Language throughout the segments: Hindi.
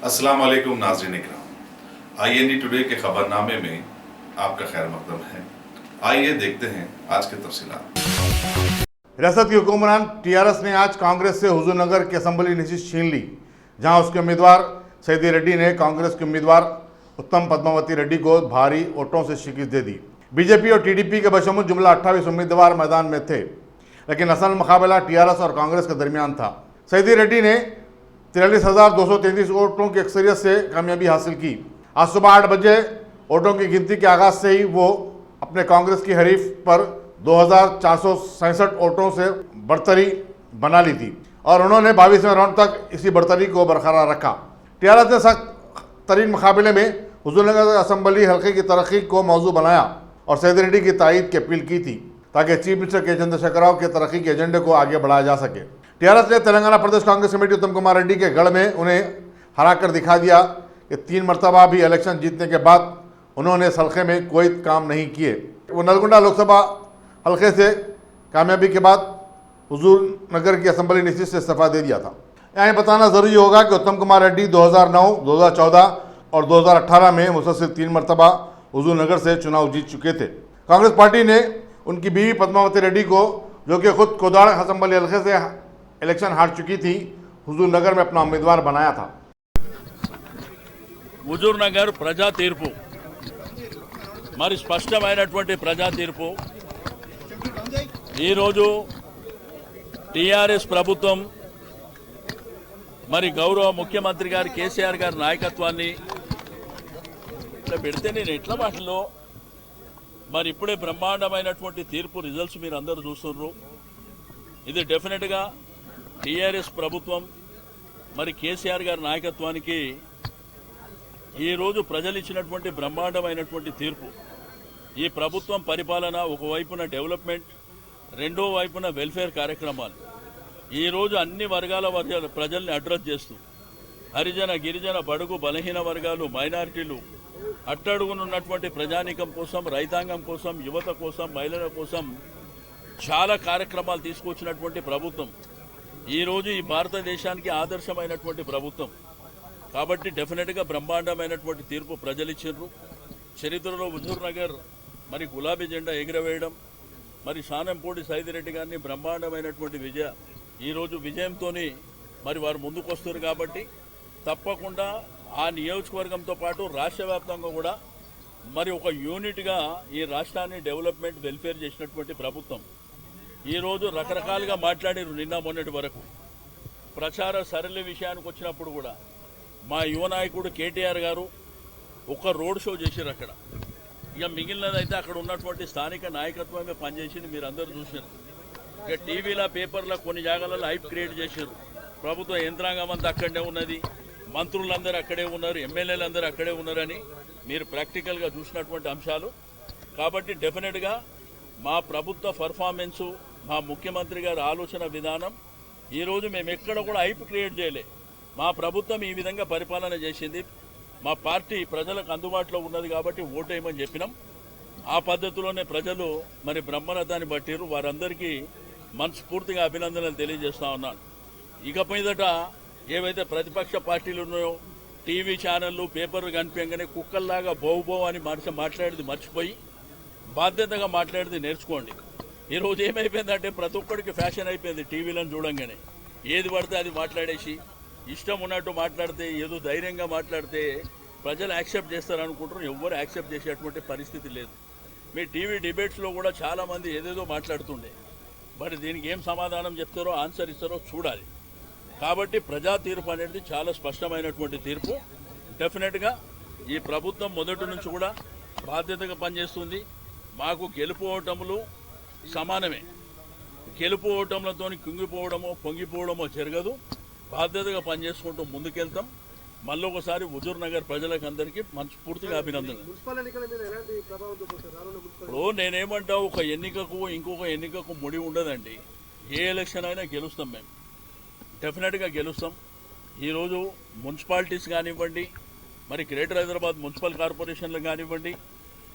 अस्सलाम वालेकुम नाज़रीन इकराम। IND टुडे के खबरनामे में आपका खैर मकदम है। आइए देखते हैं आज के तफसीलात। रियासत की हुक्मरान TRS ने आज कांग्रेस से हुजूरनगर की असेंबली नशीद छीन ली, जहां उसके उम्मीदवार सईदी रेड्डी ने कांग्रेस के उम्मीदवार उत्तम पद्मावती रेड्डी को भारी वोटों से शिकस्त दे दी। बीजेपी और TDP के बशमूल जुमला 28 उम्मीदवार मैदान में थे, लेकिन असल मुकाबला TRS और कांग्रेस के दरमियान था। सईदी रेड्डी ने 43,233 वोटों की अक्सरियत से कामयाबी हासिल की। आज सुबह 8 बजे वोटों की गिनती के आगाज से ही वो अपने कांग्रेस की हरीफ पर 2,467 वोटों से बढ़तरी बना ली थी और उन्होंने 22वें राउंड तक इसी बढ़तरी को बरकरार रखा। TRS ने सख्त तरीन मुकाबले में हुजूरनगर असेंबली हल्के की तरक्की को मौजू बनाया और सईदी रेड्डी की तायद की अपील की थी ताकि चीफ मिनिस्टर के चंद्रशेखर राव के तरक्की के एजेंडे को आगे बढ़ाया जा सके। TRS ने तेलंगाना प्रदेश कांग्रेस कमेटी उत्तम कुमार रेड्डी के गढ़ में उन्हें हराकर दिखा दिया कि 3 मरतबा भी इलेक्शन जीतने के बाद उन्होंने इस हल्के में कोई काम नहीं किए। वो नलगुंडा लोकसभा हल्के से कामयाबी के बाद हुजूरनगर की असेंबली नशीद से इस्तीफा दे दिया था। यहाँ बताना ज़रूरी होगा कि उत्तम कुमार रेड्डी 2009, 2014 और 2018 में मुसलसल 3 मरतबा हुजूरनगर से चुनाव जीत चुके थे। कांग्रेस पार्टी ने उनकी बीवी पद्मावती रेड्डी को, जो कि खुद कोदाड़ असेंबली हल्के से इलेक्शन हार चुकी थी, हुजूरनगर में अपना उम्मीदवार बनाया था। హుజూర్నగర్ ప్రజా తీర్పు మరి స్పష్టమైనటువంటి ప్రజా తీర్పు ఈరోజు టీఆర్ఎస్ ప్రభుత్వం మరి గౌరవ ముఖ్యమంత్రి గారు కేసీఆర్ గారి నాయకత్వాన్ని ఇట్లా పెడితే నేను ఎట్లా వాటిలో మరి ఇప్పుడే బ్రహ్మాండమైనటువంటి తీర్పు రిజల్ట్స్ మీరు అందరూ చూస్తున్నారు. ఇది డెఫినెట్గా టీఆర్ఎస్ ప్రభుత్వం మరి కేసీఆర్ గారి నాయకత్వానికి ఈరోజు ప్రజలు ఇచ్చినటువంటి బ్రహ్మాండమైనటువంటి తీర్పు. ఈ ప్రభుత్వం పరిపాలన ఒకవైపున డెవలప్మెంట్, రెండో వైపున వెల్ఫేర్ కార్యక్రమాలు ఈరోజు అన్ని వర్గాల ప్రజల్ని అడ్రస్ చేస్తూ హరిజన, గిరిజన, బడుగు, బలహీన వర్గాలు, మైనారిటీలు, అట్టడుగునున్నటువంటి ప్రజానీకం కోసం, రైతాంగం కోసం, యువత కోసం, మహిళల కోసం చాలా కార్యక్రమాలు తీసుకొచ్చినటువంటి ప్రభుత్వం ఈరోజు ఈ భారతదేశానికి ఆదర్శమైనటువంటి ప్రభుత్వం. కాబట్టి డెఫినెట్గా బ్రహ్మాండమైనటువంటి తీర్పు ప్రజలు ఇచ్చిండ్రు. చరిత్రలో హుజూర్నగర్ మరి గులాబీ జెండా ఎగురవేయడం, మరి శానంపూడి సైది రెడ్డి గారిని బ్రహ్మాండమైనటువంటి ఈరోజు విజయంతో మరి వారు ముందుకు వస్తారు. కాబట్టి తప్పకుండా ఆ నియోజకవర్గంతో పాటు రాష్ట్ర వ్యాప్తంగా కూడా మరి ఒక యూనిట్గా ఈ రాష్ట్రాన్ని డెవలప్మెంట్, వెల్ఫేర్ చేసినటువంటి ప్రభుత్వం. ఈరోజు రకరకాలుగా మాట్లాడారు నిన్న మొన్నటి వరకు. ప్రచార సరళి విషయానికి వచ్చినప్పుడు కూడా మా యువ నాయకుడు కేటీఆర్ గారు ఒక రోడ్ షో చేశారు అక్కడ. ఇక మిగిలినదైతే అక్కడ ఉన్నటువంటి స్థానిక నాయకత్వమే పనిచేసింది, మీరు అందరూ చూసారు. ఇక టీవీల, పేపర్ల కొన్ని జాగాలలో హైప్ క్రియేట్ చేశారు. ప్రభుత్వ యంత్రాంగం అంతా అక్కడే ఉన్నది, మంత్రులందరూ అక్కడే ఉన్నారు, ఎమ్మెల్యేలందరూ అక్కడే ఉన్నారని మీరు ప్రాక్టికల్గా చూసినటువంటి అంశాలు. కాబట్టి డెఫినెట్గా మా ప్రభుత్వ పర్ఫార్మెన్సు, మా ముఖ్యమంత్రి గారి ఆలోచన విధానం ఈరోజు మేము ఎక్కడ కూడా హైప్ క్రియేట్ చేయలే. మా ప్రభుత్వం ఈ విధంగా పరిపాలన చేసింది, మా పార్టీ ప్రజలకు అందుబాటులో ఉన్నది కాబట్టి ఓటేయమని చెప్పినాం. ఆ పద్ధతిలోనే ప్రజలు మరి బ్రహ్మరథాన్ని బట్టిరు. వారందరికీ మనస్ఫూర్తిగా అభినందనలు తెలియజేస్తా ఉన్నాను. ఇక మీదట ఏవైతే ప్రతిపక్ష పార్టీలు ఉన్నాయో, టీవీ ఛానళ్లు, పేపర్లు కనిపించగానే కుక్కల్లాగా బౌ అని మాట్లాడేది మర్చిపోయి బాధ్యతగా మాట్లాడేది నేర్చుకోండి. ఈరోజు ఏమైపోయిందంటే ప్రతి ఒక్కడికి ఫ్యాషన్ అయిపోయింది. టీవీలను చూడంగానే ఏది పడితే అది మాట్లాడేసి ఇష్టం ఉన్నట్టు మాట్లాడితే, ఏదో ధైర్యంగా మాట్లాడితే ప్రజలు యాక్సెప్ట్ చేస్తారనుకుంటారు. ఎవ్వరు యాక్సెప్ట్ చేసేటువంటి పరిస్థితి లేదు. మీ టీవీ డిబేట్స్లో కూడా చాలామంది ఏదేదో మాట్లాడుతుండే, మరి దీనికి ఏం సమాధానం చెప్తారో, ఆన్సర్ ఇస్తారో చూడాలి. కాబట్టి ప్రజా తీర్పు అనేది చాలా స్పష్టమైనటువంటి తీర్పు. డెఫినెట్గా ఈ ప్రభుత్వం మొదటి నుంచి కూడా బాధ్యతగా పనిచేస్తుంది. మాకు గెలుపు ఓటములు సమానమే. గెలుపు ఓటములతో కుంగిపోవడమో పొంగిపోవడమో జరగదు. బాధ్యతగా పనిచేసుకుంటూ ముందుకెళ్తాం. మళ్ళీ ఒకసారి హుజూర్నగర్ ప్రజలకు అందరికీ మనస్ఫూర్తిగా అభినందనలు. ఇప్పుడు నేనేమంటా, ఒక ఎన్నికకు ఇంకొక ఎన్నికకు ముడి ఉండదండి. ఏ ఎలక్షన్ అయినా గెలుస్తాం, మేము డెఫినెట్గా గెలుస్తాం. ఈరోజు మున్సిపాలిటీస్ కానివ్వండి, మరి గ్రేటర్ హైదరాబాద్ మున్సిపల్ కార్పొరేషన్లు కానివ్వండి,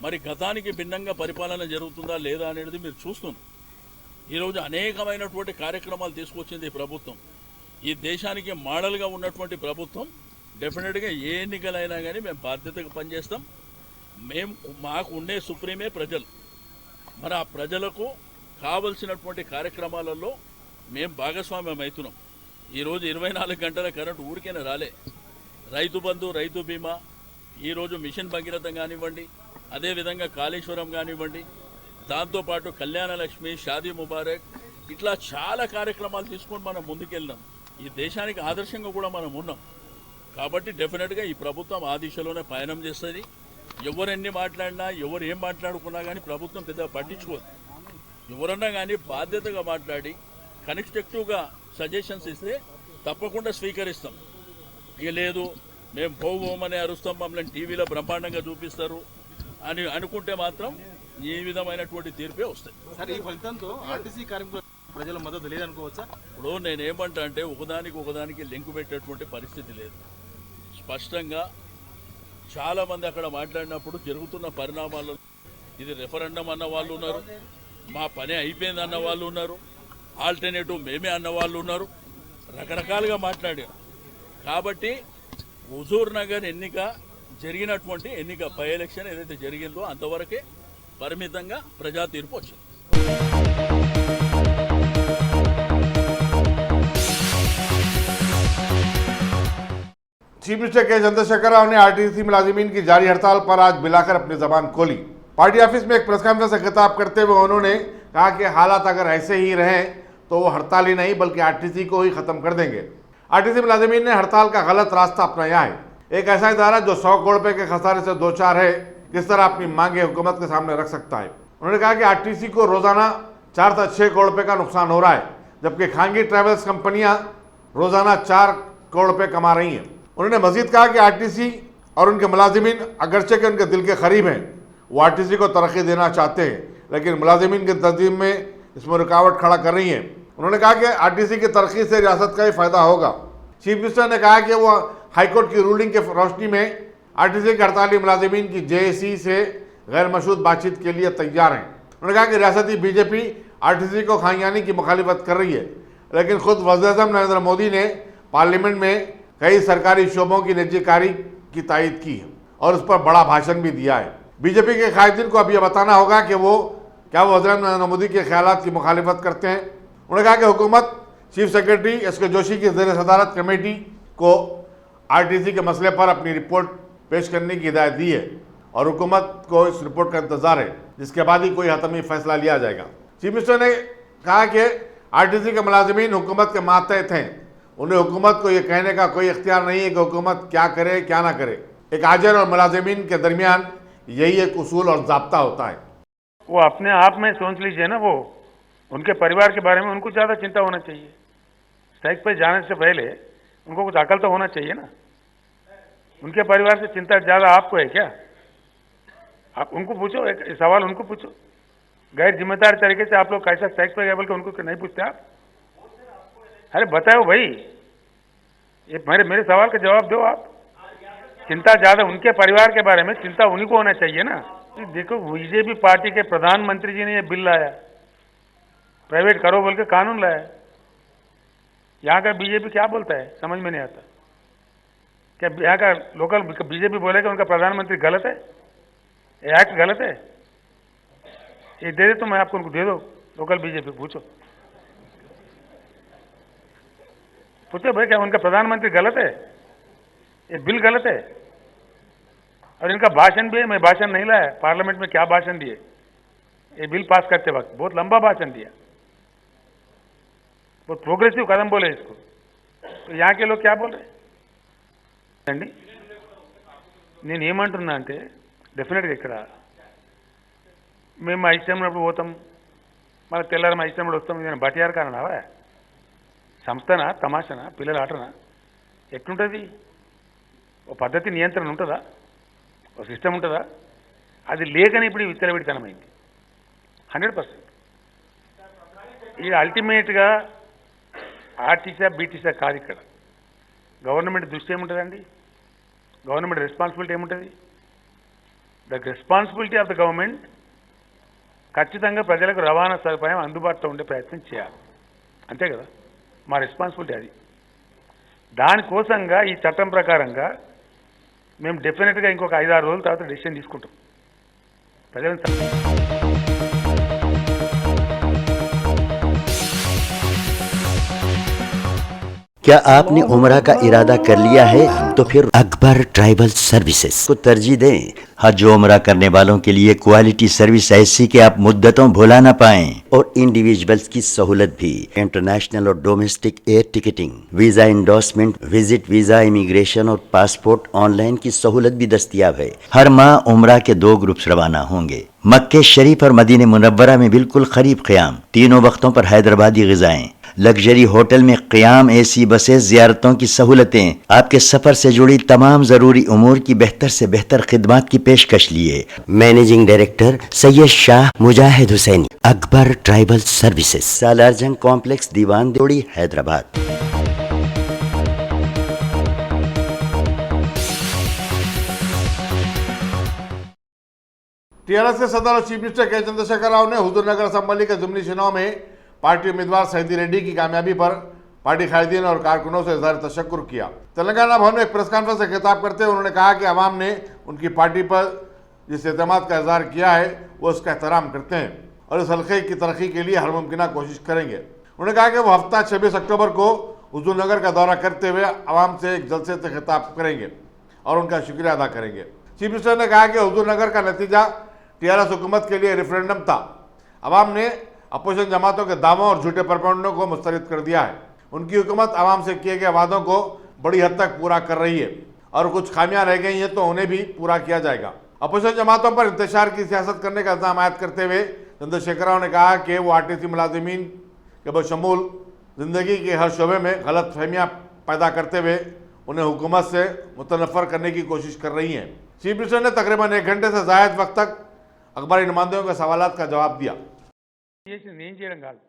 మరి గతానికి భిన్నంగా పరిపాలన జరుగుతుందా లేదా అనేది మీరు చూస్తున్నారు. ఈరోజు అనేకమైనటువంటి కార్యక్రమాలు తీసుకొచ్చింది ఈ ప్రభుత్వం. ఈ దేశానికి మోడల్గా ఉన్నటువంటి ప్రభుత్వం డెఫినెట్గా ఏ ఎన్నికలైనా కానీ మేము బాధ్యతగా పనిచేస్తాం. మాకు ఉండే సుప్రీమే ప్రజలు. మరి ఆ ప్రజలకు కావలసినటువంటి కార్యక్రమాలలో మేము భాగస్వామ్యం అవుతున్నాం. ఈరోజు 24 గంటల కరెంటు ఊరికైనా రాలే. రైతు బంధు, రైతు బీమా, ఈరోజు మిషన్ భగీరథం కానివ్వండి, అదేవిధంగా కాళేశ్వరం కానివ్వండి, దాంతోపాటు కళ్యాణ లక్ష్మి, షాదీ ముబారక్, ఇట్లా చాలా కార్యక్రమాలు తీసుకొని మనం ముందుకెళ్ళినాం. ఈ దేశానికి ఆదర్శంగా కూడా మనం ఉన్నాం. కాబట్టి డెఫినెట్గా ఈ ప్రభుత్వం ఆ దిశలోనే పయనం చేస్తుంది. ఎవరెన్ని మాట్లాడినా, ఎవరు ఏం మాట్లాడుకున్నా కానీ ప్రభుత్వం పెద్దగా పట్టించుకోదు. ఎవరన్నా కానీ బాధ్యతగా మాట్లాడి కన్స్ట్రక్టివ్గా సజెషన్స్ ఇస్తే తప్పకుండా స్వీకరిస్తాం. ఇక లేదు మేము పోమని అరుస్తాం, మమ్మల్ని టీవీలో బ్రహ్మాండంగా చూపిస్తారు అని అనుకుంటే మాత్రం ఈ విధమైనటువంటి తీర్పే వస్తాయి. సార్, ఈ ఫలితంతో ఆర్టీసీ కార్మికుల ప్రజల మద్దతు లేదనుకోవచ్చా? ఇప్పుడు నేనేమంటా అంటే ఒకదానికి లింకు పెట్టేటువంటి పరిస్థితి లేదు. స్పష్టంగా చాలామంది అక్కడ మాట్లాడినప్పుడు జరుగుతున్న పరిణామాలలో ఇది రెఫరెండం అన్న వాళ్ళు ఉన్నారు, మా పని అయిపోయింది అన్న వాళ్ళు ఉన్నారు, ఆల్టర్నేటివ్ మేమే అన్న వాళ్ళు ఉన్నారు, రకరకాలుగా మాట్లాడారు. కాబట్టి హుజూర్ నగర్ ఎన్నిక జరిగినటువంటి ఎన్నిక బై ఎలక్షన్ ఏదైతే జరిగిందో అంతవరకే పరిమితంగా ప్రజా తీర్పు వచ్చింది. चीफ मिनिस्टर के चंद्रशेखर राव ने आरटीसी मुलाजिमीन की जारी हड़ताल पर आज मिलाकर अपनी जबान खोली। पार्टी ऑफिस में एक प्रेस कॉन्फ्रेंस से खिताब करते हुए उन्होंने कहा कि हालात अगर ऐसे ही रहें तो वो हड़ताल ही नहीं बल्कि आरटीसी को ही खत्म कर देंगे। आरटीसी मुलाजिमीन ने हड़ताल का गलत रास्ता अपनाया है। एक ऐसा इदारा जो 100 करोड़ रुपए के खसारे से दो चार है, किस तरह अपनी मांगे हुकूमत के सामने रख सकता है। उन्होंने कहा कि आरटीसी को रोजाना 4 से 6 करोड़ रुपए का नुकसान हो रहा है, जबकि खानगी ट्रैवल्स कंपनियां रोजाना 4 करोड़ रुपए कमा रही हैं। उन्होंने मजीद कहा कि आरटीसी और उनके मुलाजिमीन अगरचे के उनके दिल के करीब हैं, वो आरटीसी को तरक्की देना चाहते हैं, लेकिन मुलाजिमीन के तंजीम में इसमें रुकावट खड़ा कर रही है। उन्होंने कहा कि आरटीसी की तरक्की से रियासत का ही फायदा होगा। चीफ मिनिस्टर ने कहा कि वो हाईकोर्ट की रूलिंग के रोशनी में आरटीसी के हड़ताली मुलाजिमीन की जेएसी से गैर मशरूत बातचीत के लिए तैयार हैं। उन्होंने कहा कि रियासती बीजेपी आरटीसी को खानयानी की मुखालिफत कर रही है, लेकिन खुद वज़ीर-ए-आज़म नरेंद्र मोदी ने पार्लियामेंट में कई सरकारी शोबों की निजीकारी की तायद की है और उस पर बड़ा भाषण भी दिया है। बीजेपी के कायदीन को अब यह बताना होगा कि वो वज़ीर-ए-आज़म नरेंद्र मोदी के ख्यालात की मुखालिफत करते हैं। उन्होंने कहा कि हुकूमत चीफ सेक्रेटरी एस.के. जोशी की ज़ेर सदारत कमेटी को आरटीसी के मसले पर अपनी रिपोर्ट पेश करने की हिदायत दी है और हुकूमत को इस रिपोर्ट का इंतजार है, जिसके बाद ही कोई हतमी फैसला लिया जाएगा। चीफ मिनिस्टर ने कहा कि आरटीसी के मुलाजिमीन हुकूमत के मातहत हैं, उन्हें हुकूमत को यह कहने का कोई इख्तियार नहीं है कि हुकूमत क्या करे क्या ना करे। एक आजर और मुलाजिमीन के दरमियान यही एक उसूल और ज़ाब्ता होता है। वो अपने आप में सोच लीजिए ना, वो उनके परिवार के बारे में उनको ज़्यादा चिंता होना चाहिए। स्ट्राइक पर जाने से पहले उनको कुछ अकल तो होना चाहिए ना। उनके परिवार से चिंता ज़्यादा आपको है क्या? आप उनको पूछो, एक सवाल उनको पूछो, गैर जिम्मेदार तरीके से आप लोग कैसा स्ट्राइक पर गए बल्कि उनको नहीं पूछते आप? अरे बताओ भाई, ये मेरे सवाल का जवाब दो आप। चिंता ज़्यादा उनके परिवार के बारे में चिंता उन्हीं को होना चाहिए ना। देखो, बीजेपी पार्टी के प्रधानमंत्री जी ने ये बिल लाया, प्राइवेट करो बोल के कानून लाया। यहाँ का बीजेपी क्या बोलता है समझ में नहीं आता। क्या यहाँ का लोकल बीजेपी बोलेगा उनका प्रधानमंत्री गलत है, ये एक्ट गलत है? ये दे दे तो मैं आपको उनको दे दो, लोकल बीजेपी पूछो भाई क्या उनका प्रधानमंत्री गलत है, ये बिल गलत है? और इनका भाषण भी है, मैं भाषण नहीं लाया, पार्लियामेंट में क्या भाषण दिए ये बिल पास करते वक्त, बहुत लंबा भाषण दिया, बहुत प्रोग्रेसिव कदम बोले इसको। तो यहाँ के लोग क्या बोल रहे అండి? నేను ఏమంటున్నా అంటే డెఫినెట్గా ఇక్కడ మేము మా ఇష్టమైనప్పుడు పోతాం, మళ్ళీ తెల్లారి మా ఇష్టమైనప్పుడు వస్తాం. నేను బటియార్ కారణావా, సంస్థనా, తమాషనా, పిల్లల ఆటనా? ఎట్లుంటుంది? ఓ పద్ధతి, నియంత్రణ ఉంటుందా? ఓ సిస్టమ్ ఉంటుందా? అది లేకని ఇప్పుడు విచ్చలవిడితనమైంది 100%. ఇది అల్టిమేట్గా ఆర్టీసా బీటీసా కాదు, ఇక్కడ గవర్నమెంట్ దృష్టి ఏముంటుందండి? గవర్నమెంట్ రెస్పాన్సిబిలిటీ ఏముంటుంది? The responsibility of the government ఖచ్చితంగా ప్రజలకు రవాణా సదుపాయం అందుబాటులో ఉండే ప్రయత్నం చేయాలి, అంతే కదా? మా రెస్పాన్సిబిలిటీ అది. దానికోసంగా ఈ చట్టం ప్రకారంగా మేము డెఫినెట్గా ఇంకొక 5-6 రోజుల తర్వాత డెసిషన్ తీసుకుంటాం. ప్రజలను क्या आपने उम्रा का इरादा कर लिया है? तो फिर अकबर ट्राइबल सर्विसेज को तरजीह दें। हज उम्रा करने वालों के लिए क्वालिटी सर्विस ऐसी कि आप मुद्दतों भुला ना पाएं और इंडिविजुअल्स की सहूलत भी। इंटरनेशनल और domestic air ticketing, visa endorsement, visit visa, immigration और पासपोर्ट ऑनलाइन की सहूलत भी दस्तयाब है। हर माह उम्रा के 2 ग्रुप्स रवाना होंगे। मक्के शरीफ और मदीने मुनव्वरा में बिल्कुल करीब क़याम, तीनों वक्तों पर हैदराबादी ग़िज़ाएं, लग्जरी होटल में क़याम, एसी बसें, ज़ियारतों की सहूलतें, आपके सफ़र से जुड़ी तमाम ज़रूरी उमूर की बेहतर से बेहतर खिदमात की पेशकश लिए। Managing director Syed Shah Mujahid Hussaini, Akbar tribal services, Salarjung complex, Diwan Deodi, Hyderabad. TRS के सदर और चीफ मिनिस्टर के चंद्रशेखर राव ने हुजूरनगर असेंबली के ज़िमनी चुनाव में पार्टी उम्मीदवार सईदी रेड्डी की कामयाबी पर पार्टी कायदीन और कारकुनों से इजहार तशक्कुर किया। तेलंगाना भवन में एक प्रेस कॉन्फ्रेंस से खिताब करते हुए उन्होंने कहा कि अवाम ने उनकी पार्टी पर जिस एतमाद का इजहार किया है वो उसका एहतराम करते हैं और इस हल्के की तरक्की के लिए हर मुमकिन कोशिश करेंगे। उन्होंने कहा कि वो हफ्ता 26 अक्टूबर को हुजूरनगर का दौरा करते हुए अवाम से एक जलसे से खिताब करेंगे और उनका शुक्रिया अदा करेंगे। चीफ मिनिस्टर ने कहा कि हुजूरनगर का नतीजा टीआरएस हुकूमत के लिए रेफरेंडम था। अवाम ने अपोजिशन जमातों के दावों और झूठे प्रपंडों को मुस्तरद कर दिया है। उनकी हुकूमत आवाम से किए गए वादों को बड़ी हद तक पूरा कर रही है और कुछ खामियां रह गई हैं तो उन्हें भी पूरा किया जाएगा। अपोजिशन जमातों पर इंतशार की सियासत करने का इल्जाम आयद करते हुए चंद्रशेखर राव ने कहा कि वो आरटीसी मुलाजिमीन के बशमूल जिंदगी के हर शोबे में गलत फहमियाँ पैदा करते हुए उन्हें हुकूमत से मुतनफ़र करने की कोशिश कर रही हैं। चीफ मिनिस्टर ने तकरीबन 1 घंटे से ज़ायद वक्त तक अखबारी नुमाइंदों के सवालात का जवाब दिया। నేను చేయడం కాదు.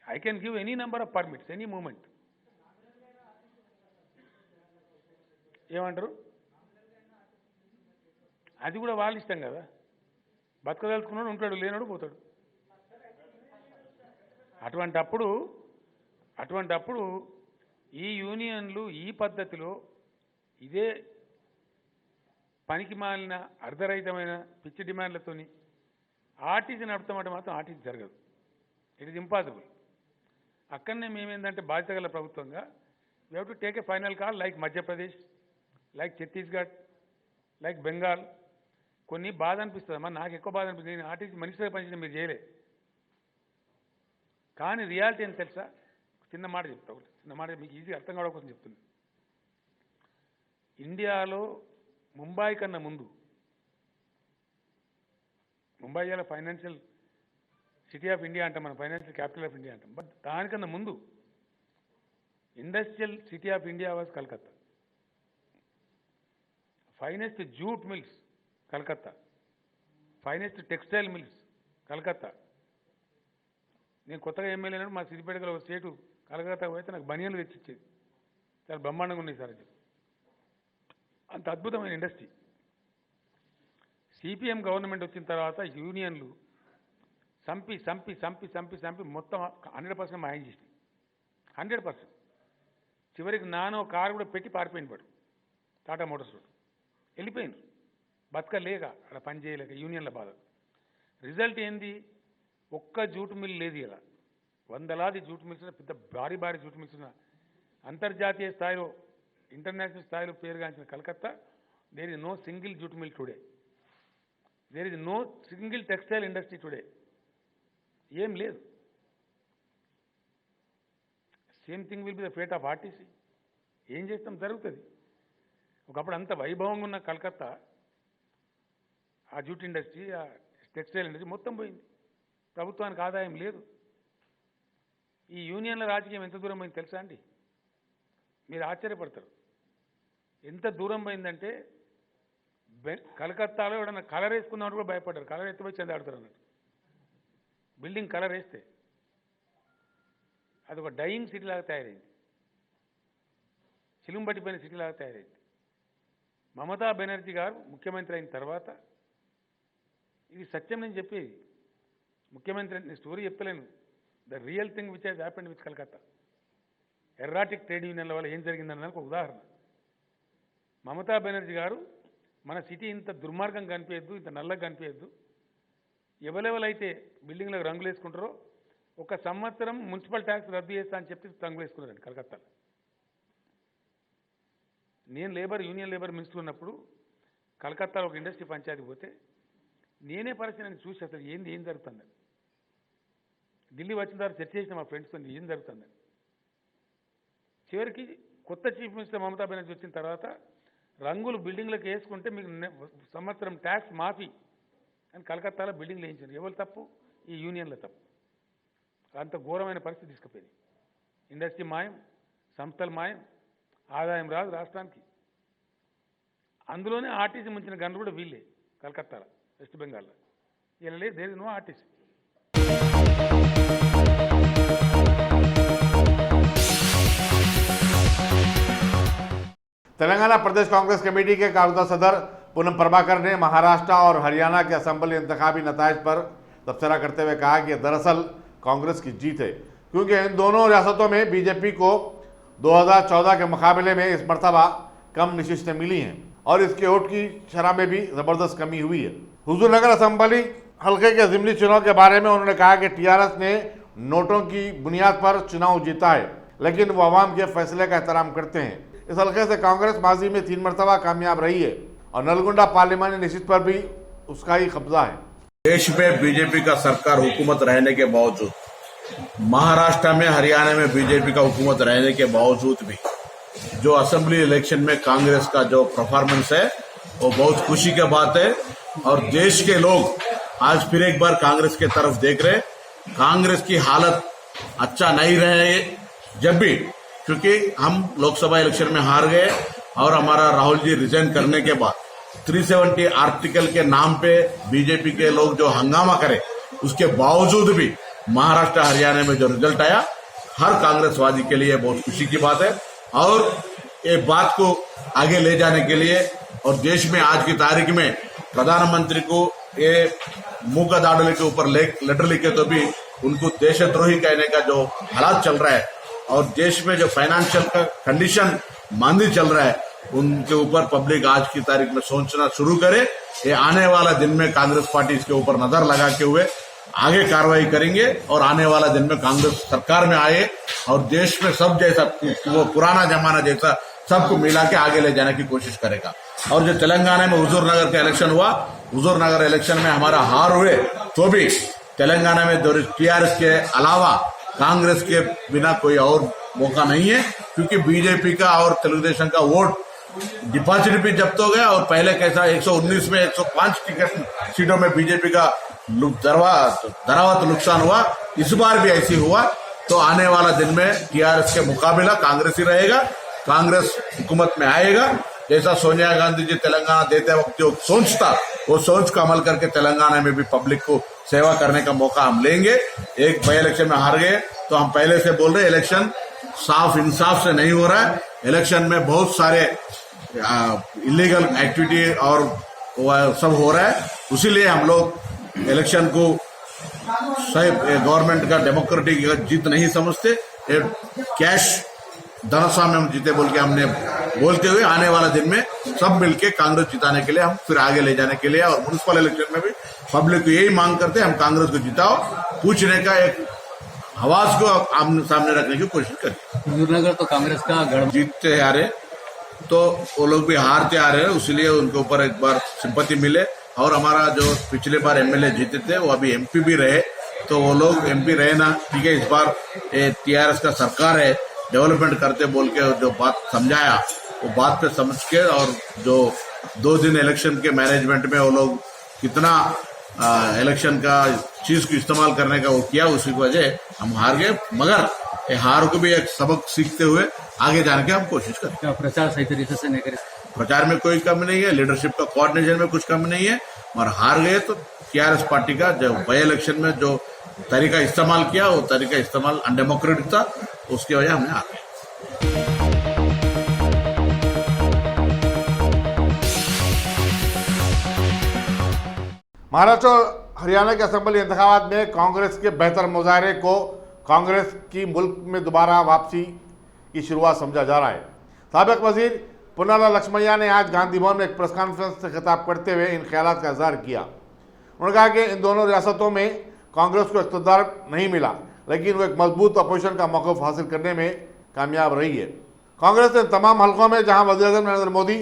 I can give any number of permits, any moment. ఏమంటారు? అది కూడా వాళ్ళ ఇష్టం కదా. బతకదలుచుకున్నాడు ఉంటాడు, లేనాడు పోతాడు. అటువంటప్పుడు ఈ యూనియన్లు ఈ పద్ధతిలో ఇదే పనికి మాలిన అర్ధరహితమైన పిచ్చి డిమాండ్లతోని ఆర్టీసీ నడుపుతామంటే మాత్రం ఆర్టీసీ జరగదు. It is impossible. అక్కడనే మేమేందంటే బాధ్యత గల ప్రభుత్వంగా we have to take a final call like Madhya Pradesh, like Chhattisgarh, like Bengal. కొన్ని బాధ అనిపిస్తుంది అమ్మా, నాకు ఎక్కువ బాధ అనిపిస్తుంది. నేను ఆర్టీసీ మినిస్టర్గా పనిచేసిన మీరు చేయలే. కానీ రియాలిటీ ఏం తెలుసా? చిన్న మాట చెప్తా, ఒకటి చిన్న మాట మీకు ఈజీగా అర్థం కావడం కోసం చెప్తుంది. ఇండియాలో ముంబై కన్నా ముందు, ముంబై ఇలా ఫైనాన్షియల్ సిటీ ఆఫ్ ఇండియా అంటాం, మనం ఫైనాన్షియల్ క్యాపిటల్ ఆఫ్ ఇండియా అంటాం. బట్ దానికన్నా ముందు industrial city of India was Calcutta. Finest jute mills Calcutta, finest textile mills Calcutta. నేను కొత్తగా ఎమ్మెల్యే అయినప్పుడు మా సిద్దిపేటలో స్టేటు కలకత్తా పోతే నాకు బనియన్లు తెచ్చిచ్చేది. చాలా బ్రహ్మాండంగా ఉన్నాయి సార్. అది అంత అద్భుతమైన ఇండస్ట్రీ. సిపిఎం గవర్నమెంట్ వచ్చిన తర్వాత యూనియన్లు సంపి మొత్తం 100% మాయం చేసినాయి. 100%. చివరికి నానో కారు కూడా పెట్టి పారిపోయింది వాడు, టాటా మోటార్స్ వాడు. వెళ్ళిపోయింది బతకలేక, అక్కడ పని చేయలేక, యూనియన్ల బాధ. రిజల్ట్ ఏంది? ఒక్క జూట్ మిల్ లేదు. ఇలా వందలాది జూట్ మిల్స్, పెద్ద భారీ జూట్ మిల్స్ ఉన్న అంతర్జాతీయ స్థాయిలో, ఇంటర్నేషనల్ స్థాయిలో పేరుగాంచిన Calcutta, there is no single jute mill today. There is no single textile industry today. ఏం లేదు. Same thing will be the fate of RTC. ఏం చేస్తాం? జరుగుతుంది. ఒకప్పుడు అంత వైభవంగా ఉన్న కలకత్తా, ఆ జూట్ ఇండస్ట్రీ, ఆ టెక్స్టైల్ ఇండస్ట్రీ మొత్తం పోయింది. ప్రభుత్వానికి ఆదాయం లేదు. ఈ యూనియన్ల రాజకీయం ఎంత దూరం పోయింది తెలుసా అండి? మీరు ఆశ్చర్యపడతారు. ఎంత దూరం పోయిందంటే కలకత్తాలో ఎవడన్నా కలర్ వేసుకున్నవాడు కూడా భయపడ్డారు. కలర్ ఎత్తిపోయి చెందాడుతారు అన్నట్టు. బిల్డింగ్ కలర్ వేస్తే అది ఒక డయింగ్ సిటీ లాగా తయారైంది, చిలుం పట్టిపోయిన సిటీ లాగా తయారైంది. మమతా బెనర్జీ గారు ముఖ్యమంత్రి అయిన తర్వాత, ఇది సత్యం నేను చెప్పేది, ముఖ్యమంత్రి నేను స్టోరీ చెప్తలేను, the real thing which has happened with Calcutta. Erratic trade యూనియన్ల వల్ల ఏం జరిగిందన్నదానికి ఒక ఉదాహరణ. మమతా బెనర్జీ గారు మన సిటీ ఇంత దుర్మార్గం కనిపించద్దు, ఇంత నల్లగా కనిపించద్దు, ఎవరెవరైతే బిల్డింగ్లకు రంగులు వేసుకుంటారో ఒక సంవత్సరం మున్సిపల్ ట్యాక్స్ రద్దు చేస్తా అని చెప్పి రంగులు వేసుకున్నారండి కలకత్తాలో. నేను యూనియన్ లేబర్ మినిస్టర్ ఉన్నప్పుడు కలకత్తాలో ఒక ఇండస్ట్రీ పంచాయతీ పోతే నేనే పరిస్థితిని చూసి అసలు ఏం జరుగుతుందని ఢిల్లీ వచ్చిన తర్వాత చర్చ చేసిన మా ఫ్రెండ్స్తో ఏం జరుగుతుందని. చివరికి కొత్త చీఫ్ మినిస్టర్ మమతా బెనర్జీ వచ్చిన తర్వాత రంగులు బిల్డింగ్లకు వేసుకుంటే మీకు సంవత్సరం ట్యాక్స్ మాఫీ అని కలకత్తాలో బిల్డింగ్లు వేయించారు. ఎవరు తప్పు? ఈ యూనియన్ల తప్పు. అంత ఘోరమైన పరిస్థితి తీసుకుపోయింది. ఇండస్ట్రీ మాయం, సంస్థలు మాయం, ఆదాయం రాదు రాష్ట్రానికి. అందులోనే ఆర్టీసీ ముంచిన గన్ను కూడా వీళ్ళే కలకత్తాలో, వెస్ట్ బెంగాల్లో. ఇలా లేదు, there is no RTC. Telangana Pradesh Congress Committee के कार्यवाहक सदर पूनम प्रभाकर ने महाराष्ट्र और हरियाणा के असेंबली इंतखाबी नताइज पर तबसरा करते हुए कहा कि दरअसल कांग्रेस की जीत है, क्योंकि इन दोनों रियासतों में बीजेपी को 2014 के मुकाबले में इस मरतबा कम नशिस्तें मिली हैं और इसके वोट की शरह में भी ज़बरदस्त कमी हुई है। हुजूरनगर असेंबली हल्के के ज़िमनी चुनाव के बारे में उन्होंने कहा कि टीआरएस ने नोटों की बुनियाद पर चुनाव जीता है, लेकिन वो अवाम के फैसले का एहतराम करते हैं। इस हल्के से कांग्रेस माजी में 3 मरतबा कामयाब रही है और नलगुंडा पार्लिमानी निश्चित पर भी उसका ही कब्जा है। देश में बीजेपी का सरकार हुकूमत रहने के बावजूद, महाराष्ट्र में हरियाणा में बीजेपी का हुकूमत रहने के बावजूद भी जो असेंबली इलेक्शन में कांग्रेस का जो परफॉर्मेंस है वो बहुत खुशी की बात है। और देश के लोग आज फिर एक बार कांग्रेस के तरफ देख रहे। कांग्रेस की हालत अच्छा नहीं रहे जब भी, क्योंकि हम लोकसभा इलेक्शन में हार गए और हमारा राहुल जी रिजाइन करने के बाद 370 आर्टिकल के नाम पे बीजेपी के लोग जो हंगामा करे, उसके बावजूद भी महाराष्ट्र हरियाणा में जो रिजल्ट आया हर कांग्रेसवादी के लिए बहुत खुशी की बात है। और ये बात को आगे ले जाने के लिए और देश में आज की तारीख में प्रधानमंत्री को ये मुंह का दाढ़ी के ऊपर लेटर लिखे तो भी उनको देशद्रोही कहने का जो हालात चल रहा है और देश में जो फाइनेंशियल का कंडीशन मांदी चल रहा है, उनके ऊपर पब्लिक आज की तारीख में सोचना शुरू करे। ये आने वाला दिन में कांग्रेस पार्टी इसके ऊपर नजर लगा के हुए आगे कार्रवाई करेंगे और आने वाला दिन में कांग्रेस सरकार में आए और देश में सब जैसा वो पुराना जमाना जैसा सबको मिला के आगे ले जाने की कोशिश करेगा। और जो तेलंगाना में हुजूरनगर का इलेक्शन हुआ, हुजूरनगर इलेक्शन में हमारा हार हुए तो भी तेलंगाना में टीआरएस के अलावा कांग्रेस के बिना कोई और मौका नहीं है, क्योंकि बीजेपी का और तेलुगुदेशम का वोट डिपॉजिट भी जब्त हो गया और पहले कैसा 119 में 105 टिकट सीटों में बीजेपी का धरावत नुकसान हुआ, इस बार भी ऐसी हुआ। तो आने वाला दिन में टीआरएस के मुकाबला कांग्रेस ही रहेगा। कांग्रेस हुकूमत में आएगा। जैसा सोनिया गांधी जी तेलंगाना देते वक्त जो सोच था, वो सोच का अमल करके तेलंगाना में भी पब्लिक को सेवा करने का मौका हम लेंगे। एक बाई इलेक्शन में हार गए तो हम पहले से बोल रहे इलेक्शन साफ इंसाफ से नहीं हो रहा है। इलेक्शन में बहुत सारे इलीगल एक्टिविटी और सब हो रहा है, उसीलिए हम लोग इलेक्शन को सही गवर्नमेंट का डेमोक्रेटिक जीत नहीं समझते। कैश धनसा में हम जीते बोल के हमने बोलते हुए आने वाला दिन में सब मिलके कांग्रेस जिताने के लिए हम फिर आगे ले जाने के लिए और म्युनिसिपल इलेक्शन में भी पब्लिक को यही मांग करते हैं हम कांग्रेस को जिताओ, पूछने का एक आवाज को सामने रखने की कोशिश करें। हुजूरनगर तो कांग्रेस का गढ़ जीतते आ रहे तो वो लोग भी हारते आ रहे हैं, इसलिए उनके ऊपर एक बार सिंपैथी मिले। और हमारा जो पिछले बार एमएलए जीते थे वो अभी एमपी भी रहे, तो वो लोग एमपी रहे ना, ठीक है। इस बार टीआरएस का सरकार है, डेवलपमेंट करते बोल के जो बात समझाया वो बात पे समझ के और जो 2 दिन इलेक्शन के मैनेजमेंट में वो लोग कितना इलेक्शन का चीज को इस्तेमाल करने का वो किया, उसी की वजह हम हार गए। मगर ये हार को भी एक सबक सीखते हुए आगे जाने की हम कोशिश करते हैं। प्रचार सही तरीके से नहीं करे, प्रचार में कोई कमी नहीं है, लीडरशिप का कोऑर्डिनेशन में कुछ कमी नहीं है। और हार गए तो टीआरएस पार्टी का जो बाई इलेक्शन में जो तरीका इस्तेमाल किया वो तरीका इस्तेमाल अनडेमोक्रेटिक था, उसकी वजह हमने हार गए। महाराष्ट्र और हरियाणा के असेंबली इंतखाबात में कांग्रेस के बेहतर मुजाहरे को कांग्रेस की मुल्क में दोबारा वापसी की शुरुआत समझा जा रहा है। साबिक वजीर पुन्नाला लक्ष्मैया ने आज गांधी भवन में एक प्रेस कॉन्फ्रेंस से खिताब करते हुए इन ख्यालात का इजहार किया। उन्होंने कहा कि इन दोनों रियासतों में कांग्रेस को इक़्तिदार नहीं मिला, लेकिन वो एक मजबूत अपोजिशन का मौक़िफ़ हासिल करने में कामयाब रही है। कांग्रेस ने तमाम हलकों में जहां वज़ीर-ए-आज़म नरेंद्र मोदी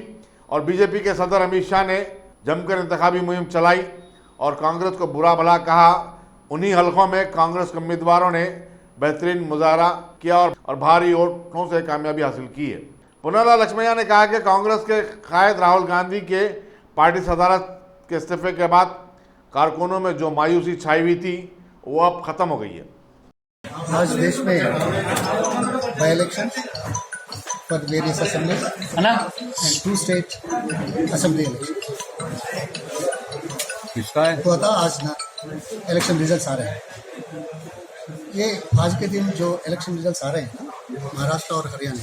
और बीजेपी के सदर अमित शाह ने जमकर इंतखाबी मुहिम चलाई और कांग्रेस को बुरा भला कहा, उन्हीं हलकों में कांग्रेस के उम्मीदवारों ने बेहतरीन मुजाहरा किया और भारी वोटों से कामयाबी हासिल की है। पुन्नाला लक्ष्मैया ने कहा कि कांग्रेस के कायद राहुल गांधी के पार्टी सदारत के इस्तीफे के बाद कारकुनों में जो मायूसी छाई हुई थी वो अब खत्म हो गई है। आज देश में by election for various assembly and 2 state assembly election हुआ था। आज ना इलेक्शन रिजल्ट्स आ रहे हैं। ये आज के दिन जो इलेक्शन रिजल्ट्स आ रहे हैं महाराष्ट्र और हरियाणा,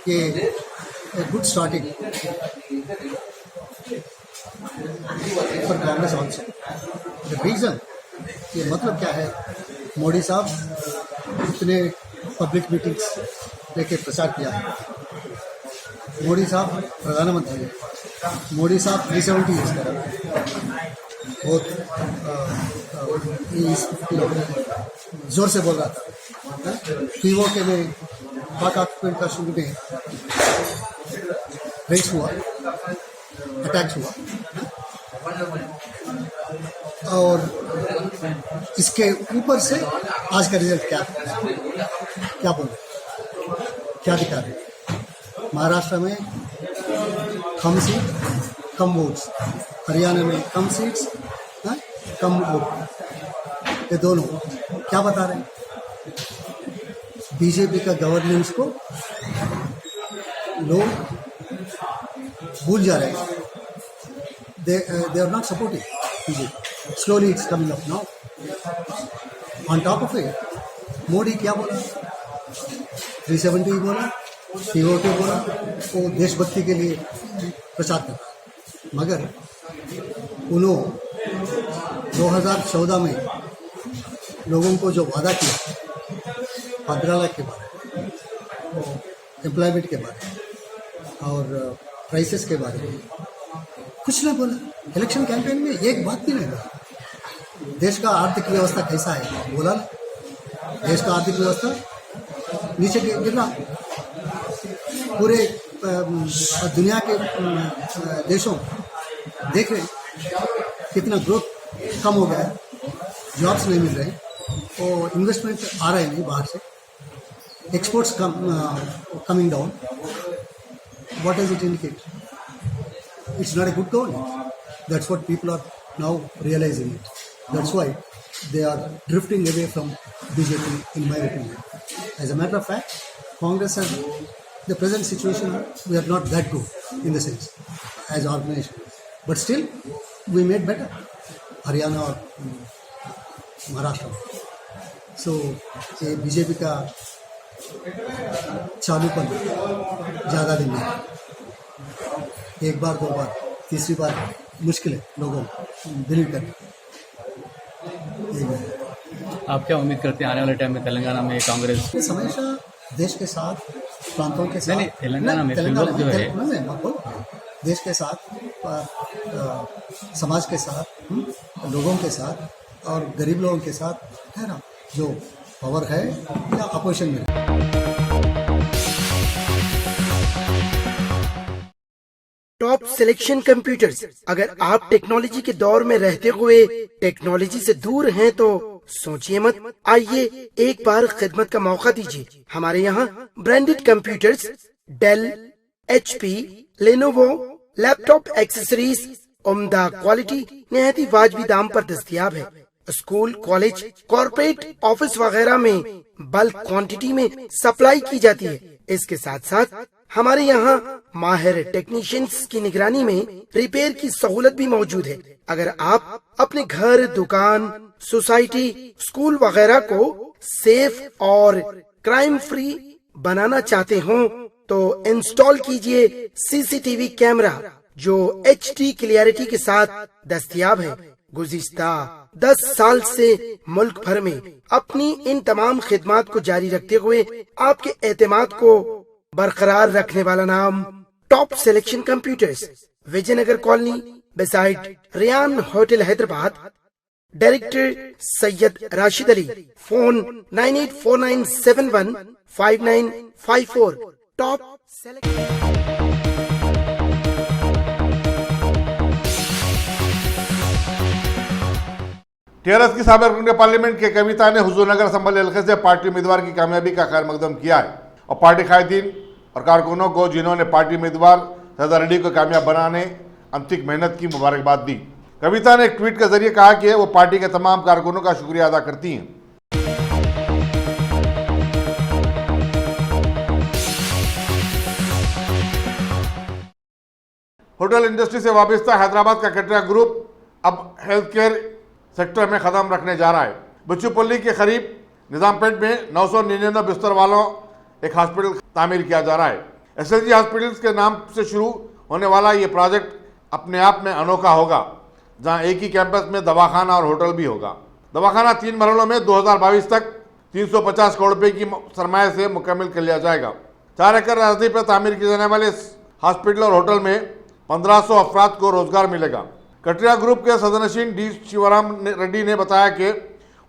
ये good starting for Congress also. The reason, ये मतलब क्या है, मोदी साहब इतने पब्लिक मीटिंग्स लेके प्रचार किया है। मोदी साहब प्रधानमंत्री है, मोदी साहब 370 यूज कर रहे हैं, बहुत जोर से बोल रहा था। पीओ के में पाक का शुरू में रेस हुआ, अटैक्स हुआ, और इसके ऊपर से आज का रिजल्ट क्या बोल रहे, क्या दिखा रहे। महाराष्ट्र में कम सीट कम वोट्स, हरियाणा में कम सीट्स कम वोट, ये दोनों क्या बता रहे हैं, बीजेपी का गवर्नेंस को लोग भूल जा रहे हैं। they are not supporting BJP. Slowly it's coming up now. On top of it, Modi क्या बोला, 370 बोला, पीओके बोला, वो देशभक्ति के लिए प्रचार करता, मगर उन्होंने 2014 में लोगों को जो वादा किया मंत्रालय के बारे में, एम्प्लॉयमेंट के बारे में और प्राइसेस के बारे में कुछ नहीं बोला। इलेक्शन कैंपेन में एक बात भी नहीं बोला। देश का आर्थिक व्यवस्था कैसा है बोला ना, देश का आर्थिक व्यवस्था नीचे गिर रहा। पूरे दुनिया के देशों देख रहे कितना ग्रोथ कम हो गया है, जॉब्स नहीं मिल रहे और इन्वेस्टमेंट आ रहे नहीं बाहर से, exports coming down. What does it indicate? It's not a good governance. That's what people are now realizing it. That's why they are drifting away from BJP, in my opinion. As a matter of fact, Congress has the present situation. We are not that good in the sense as organization, but still we made better. Haryana और महाराष्ट्र. So ये BJP का चालूपन ज़्यादा दिन नहीं, एक बार दो बार तीसरी बार मुश्किल है लोगों को बिलीव करना। आप क्या उम्मीद करते हैं आने वाले टाइम में तेलंगाना में कांग्रेस हमेशा देश के साथ, प्रांतों के साथ, नहीं तेलंगाना में जो है देश के साथ, समाज के साथ, लोगों के साथ और गरीब लोगों के साथ है ना, जो पावर है या अपोजिशन में। Top selection computers. अगर आप टेक्नोलॉजी के दौर में रहते हुए टेक्नोलॉजी से दूर हैं तो सोचिए मत, आइए एक बार खिदमत का मौका दीजिए। हमारे यहाँ branded computers Dell, HP, Lenovo, laptop accessories उम्दा क्वालिटी निहायत ही वाजबी दाम पर दस्तयाब है। स्कूल, कॉलेज, कॉर्पोरेट, ऑफिस वगैरह में बल्क क्वांटिटी में सप्लाई की जाती है। इसके साथ साथ हमारे यहाँ माहिर टेक्नीशियंस की निगरानी में रिपेयर की सहूलत भी मौजूद है। अगर आप अपने घर, दुकान, सोसाइटी, स्कूल वगैरह को सेफ और क्राइम फ्री बनाना चाहते हो तो इंस्टॉल कीजिए CCTV कैमरा जो HD क्लियरिटी के साथ दस्तयाब है। गुज़िश्ता 10 साल से मुल्क भर में अपनी इन तमाम खिदमात को जारी रखते हुए आपके एतमाद को बरकरार रखने वाला नाम top selection computers, Vijayanagar colony beside Riyan hotel Hyderabad. Director Syed Rashid Ali. Phone 9849715954। Top TRS की साबिक रुकन पार्लियामेंट के कविता ने हुजूरनगर असम्बली हल्के से पार्टी उम्मीदवार की कामयाबी का खैर मकदम किया है और पार्टी कायदीन और कारकुनों को जिन्होंने पार्टी उम्मीदवार सैयद रेड्डी को कामयाब बनाने अंतिक मेहनत की मुबारकबाद दी। कविता ने एक ट्वीट के जरिए कहा कि वो पार्टी के तमाम कारकुनों का शुक्रिया अदा करती हैं। होटल इंडस्ट्री से वाबस्ता हैदराबाद का कटरा ग्रुप अब हेल्थ केयर सेक्टर में कदम रखने जा रहा है। बच्चूपल्ली के करीब निजामपेट में 999 बिस्तर वालों एक हॉस्पिटल तामीर किया जा रहा है। एसएलजी हॉस्पिटल्स के नाम से शुरू होने वाला ये प्रोजेक्ट अपने आप में अनोखा होगा, जहां एक ही कैंपस में दवाखाना और होटल भी होगा। दवाखाना 3 मरहलों में 2022 तक 350 करोड़ रुपए की सरमाया से मुकम्मल कर लिया जाएगा। 4 एकड़ राजधानी पर तामीर किए जाने वाले इस हॉस्पिटल और होटल में 1500 अफराद को रोजगार मिलेगा। कटरा ग्रुप के सदनशीन डी शिवराम रेड्डी ने बताया कि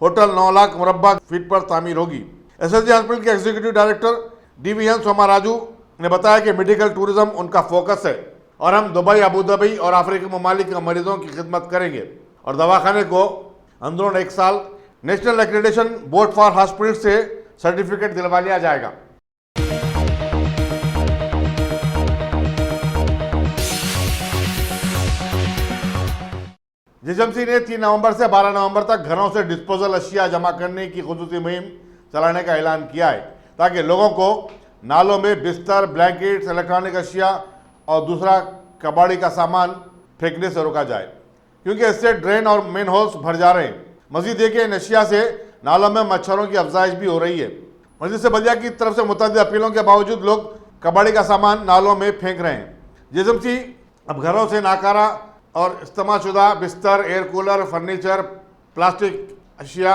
होटल 9 लाख मुरब्बा फीट पर तामीर होगी। एसएलजी हॉस्पिटल के एग्जीक्यूटिव डायरेक्टर DVN सोमाराजू ने बताया कि मेडिकल टूरिज्म उनका फोकस है और हम दुबई, अबू धाबी और अफ्रीकी ममालिक के मरीजों की खिदमत करेंगे और दवाखाने को अंदरून 1 साल national accreditation board for hospital से सर्टिफिकेट दिलवा लिया जाएगा। जीएमसी ने 3 नवंबर से 12 नवंबर तक घरों से डिस्पोजल अशिया जमा करने की खुसूसी मुहिम चलाने का ऐलान किया है, ताकि लोगों को नालों में बिस्तर, ब्लैंकेट्स, इलेक्ट्रॉनिक अशिया और दूसरा कबाड़ी का सामान फेंकने से रोका जाए, क्योंकि इससे ड्रेन और मेन होल्स भर जा रहे हैं। मजीद देखिए, इन अशिया से नालों में मच्छरों की अफजाइश भी हो रही है। मस्जिद से बल्दिया की तरफ से मुतअद्दिद अपीलों के बावजूद लोग कबाड़ी का सामान नालों में फेंक रहे हैं। जीएमसी अब घरों से नाकारा और इस्तेमालशुदा बिस्तर, एयर कूलर, फर्नीचर, प्लास्टिक अशिया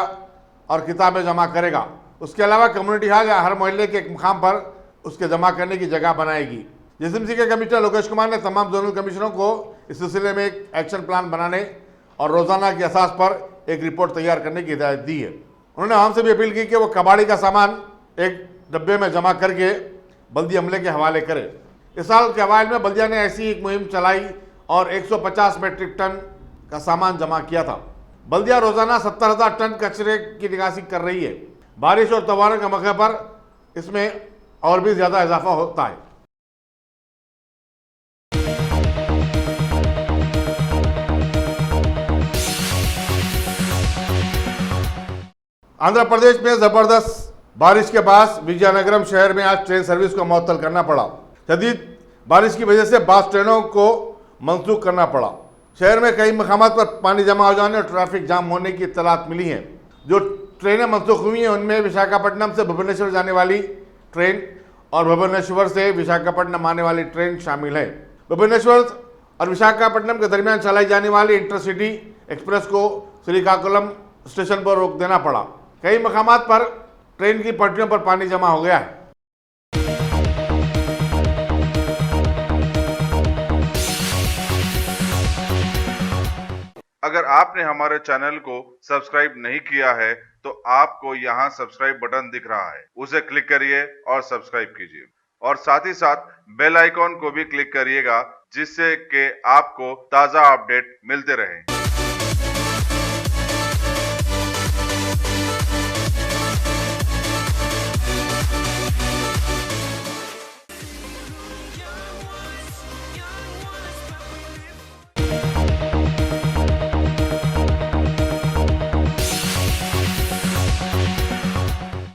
और किताबें जमा करेगा। उसके अलावा कम्युनिटी हॉल या हर मोहल्ले के एक मुकाम पर उसके जमा करने की जगह बनाएगी। जीएमसी के कमिश्नर लोकेश कुमार ने तमाम जोनल कमिश्नरों को इस सिलसिले में एक एक्शन प्लान बनाने और रोजाना की असास पर एक रिपोर्ट तैयार करने की हिदायत दी है। उन्होंने हमसे भी अपील की कि वो कबाड़ी का सामान एक डब्बे में जमा करके बल्दी अमले के हवाले करे। इस साल के अवाइल में बल्दिया ने ऐसी एक मुहिम चलाई और 150 मीट्रिक टन का सामान जमा किया था। बल्दिया रोजाना 70,000 टन कचरे की निकासी कर रही है। बारिश और त्योहारों के मौके पर इसमें और भी ज्यादा इजाफा होता है। आंध्र प्रदेश में जबरदस्त बारिश के बाद विजयनगरम शहर में आज ट्रेन सर्विस को मुअत्तल करना पड़ा। शदीद बारिश की वजह से बास ट्रेनों को मंसूख करना पड़ा। शहर में कई मकामात पर पानी जमा हो जाने और ट्रैफिक जाम होने की इत्तलात मिली हैं। जो ट्रेनें मंसूख हुई हैं उनमें विशाखापट्टनम से भुवनेश्वर जाने वाली ट्रेन और भुवनेश्वर से विशाखापट्टनम आने वाली ट्रेन शामिल है। भुवनेश्वर और विशाखापट्टनम के दरमियान चलाई जाने वाली इंटरसिटी एक्सप्रेस को श्रीकाकुलम स्टेशन पर रोक देना पड़ा। कई मकामात पर ट्रेन की पटरियों पर पानी जमा हो गया है। अगर आपने हमारे चैनल को सब्सक्राइब नहीं किया है तो आपको यहाँ सब्सक्राइब बटन दिख रहा है, उसे क्लिक करिए और सब्सक्राइब कीजिए और साथ ही साथ बेल आइकॉन को भी क्लिक करिएगा, जिससे कि आपको ताज़ा अपडेट मिलते रहें।